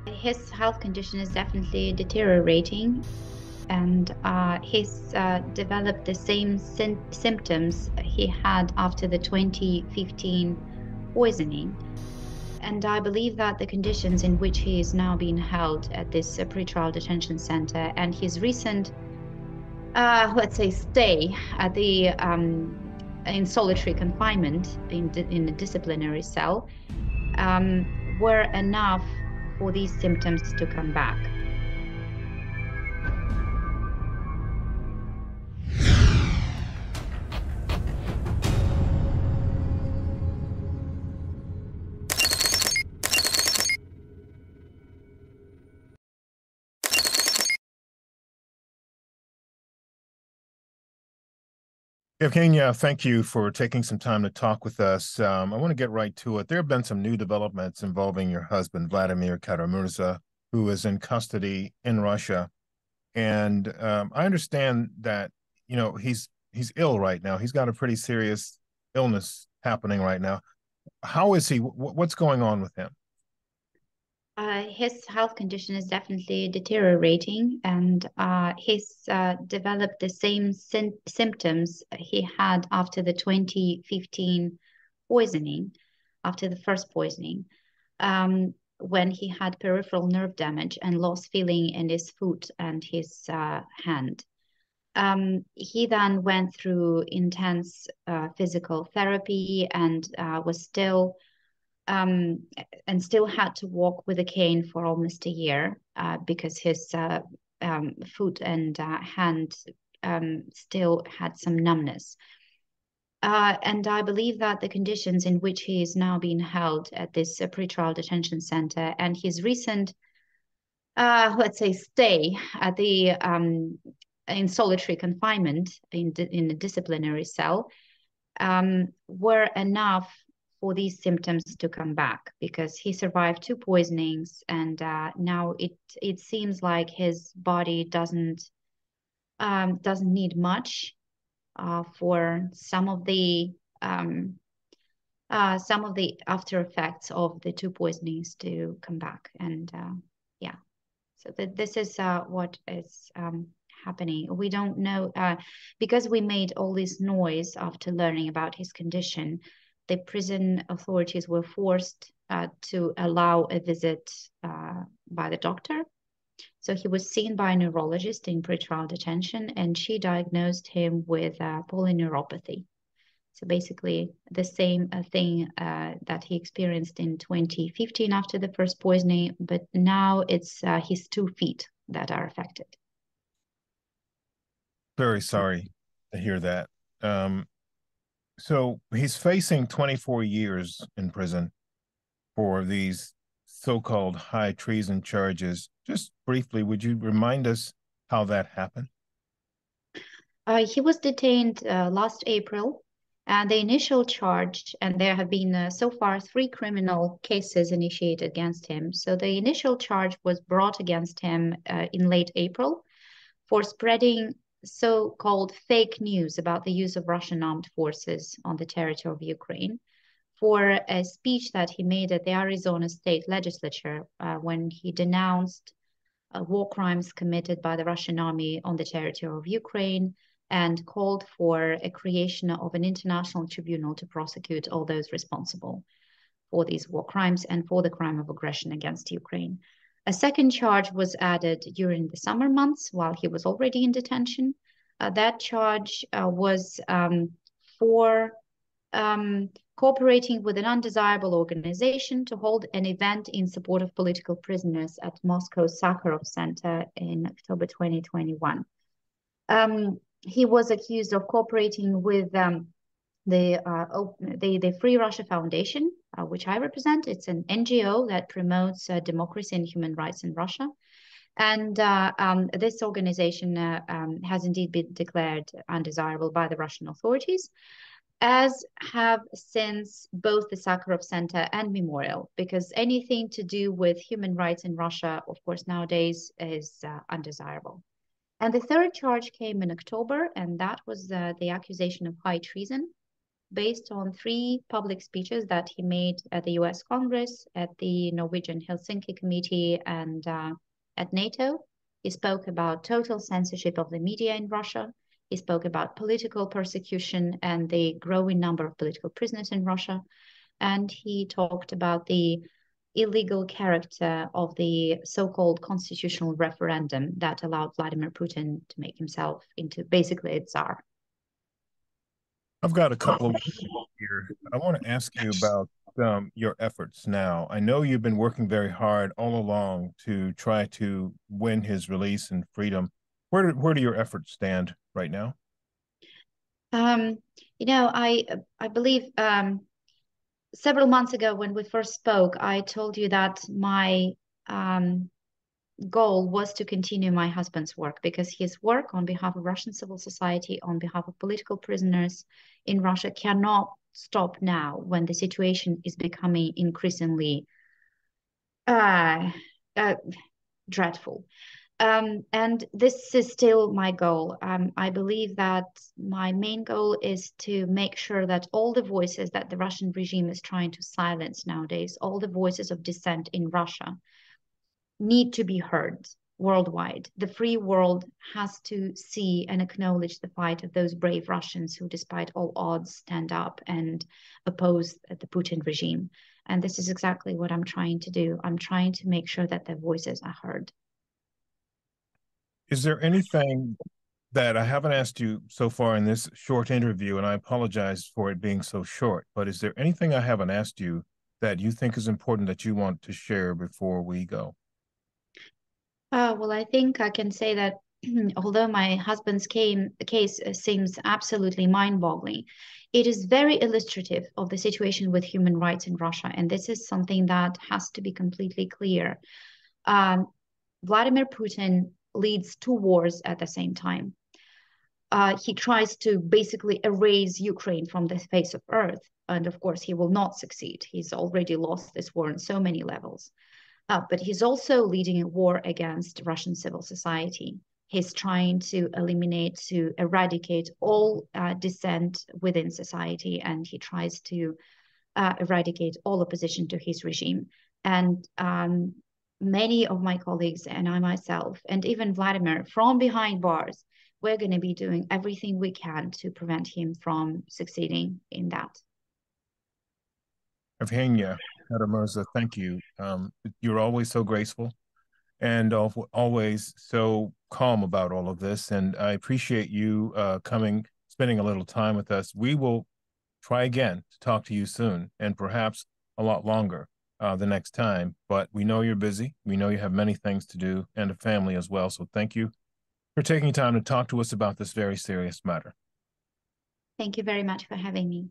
His health condition is definitely deteriorating, and he's developed the same symptoms he had after the 2015 poisoning. And I believe that the conditions in which he is now being held at this pretrial detention center and his recent, let's say, stay at the in solitary confinement in a disciplinary cell were enough for these symptoms to come back. Evgenia, thank you for taking some time to talk with us. I want to get right to it. There have been some new developments involving your husband, Vladimir Kara-Murza, who is in custody in Russia. And I understand that, he's ill right now. He's got a pretty serious illness happening right now. How is he? What's going on with him? His health condition is definitely deteriorating, and he's developed the same symptoms he had after the 2015 poisoning, after the first poisoning, when he had peripheral nerve damage and lost feeling in his foot and his hand. He then went through intense physical therapy was still and still had to walk with a cane for almost a year because his foot and hand still had some numbness. And I believe that the conditions in which he is now being held at this pretrial detention center and his recent, let's say, stay at the in solitary confinement in a disciplinary cell were enough for these symptoms to come back because he survived two poisonings, and now it seems like his body doesn't need much for some of the after effects of the two poisonings to come back. And yeah, so this is what is happening. We don't know because we made all this noise after learning about his condition. The prison authorities were forced to allow a visit by the doctor. So he was seen by a neurologist in pretrial detention, and she diagnosed him with polyneuropathy. So basically, the same thing that he experienced in 2015 after the first poisoning, but now it's his 2 feet that are affected. Very sorry to hear that. Um, so he's facing 24 years in prison for these so-called high treason charges. Just briefly, would you remind us how that happened? He was detained last April, and the initial charge, and there have been so far 3 criminal cases initiated against him. So the initial charge was brought against him in late April for spreading so-called fake news about the use of Russian armed forces on the territory of Ukraine, for a speech that he made at the Arizona state legislature when he denounced war crimes committed by the Russian army on the territory of Ukraine and called for a creation of an international tribunal to prosecute all those responsible for these war crimes and for the crime of aggression against Ukraine. A second charge was added during the summer months while he was already in detention. That charge was for cooperating with an undesirable organization to hold an event in support of political prisoners at Moscow's Sakharov Center in October 2021. He was accused of cooperating with the Free Russia Foundation, which I represent. It's an NGO that promotes democracy and human rights in Russia. And this organization has indeed been declared undesirable by the Russian authorities, as have since both the Sakharov Center and Memorial, because anything to do with human rights in Russia, of course, nowadays is undesirable. And the third charge came in October, and that was the accusation of high treason. based on 3 public speeches that he made at the US Congress, at the Norwegian Helsinki Committee, and at NATO. He spoke about total censorship of the media in Russia. He spoke about political persecution and the growing number of political prisoners in Russia. And he talked about the illegal character of the so-called constitutional referendum that allowed Vladimir Putin to make himself into basically a Tsar. I've got a couple of here. I want to ask you about your efforts now. I know you've been working very hard all along to try to win his release and freedom. Where do your efforts stand right now? I believe several months ago when we first spoke, I told you that my goal was to continue my husband's work because his work on behalf of Russian civil society, on behalf of political prisoners in Russia cannot stop now when the situation is becoming increasingly dreadful. And this is still my goal. I believe that my main goal is to make sure that all the voices that the Russian regime is trying to silence nowadays, all the voices of dissent in Russia, need to be heard worldwide. The free world has to see and acknowledge the fight of those brave Russians who, despite all odds, stand up and oppose the Putin regime. And this is exactly what I'm trying to do. I'm trying to make sure that their voices are heard. Is there anything that I haven't asked you so far in this short interview, and I apologize for it being so short, but is there anything I haven't asked you that you think is important that you want to share before we go? Well, I think I can say that although my husband's case seems absolutely mind-boggling, it is very illustrative of the situation with human rights in Russia. And this is something that has to be completely clear. Vladimir Putin leads 2 wars at the same time. He tries to basically erase Ukraine from the face of earth. And of course, he will not succeed. He's already lost this war on so many levels. But he's also leading a war against Russian civil society. He's trying to eliminate, to eradicate all dissent within society, and he tries to eradicate all opposition to his regime. And many of my colleagues and I myself, and even Vladimir, from behind bars, we're going to be doing everything we can to prevent him from succeeding in that. Evgenia Kara-Murza, thank you. You're always so graceful and always so calm about all of this. And I appreciate you coming, spending a little time with us. We will try again to talk to you soon and perhaps a lot longer the next time. But we know you're busy. We know you have many things to do and a family as well. So thank you for taking time to talk to us about this very serious matter. Thank you very much for having me.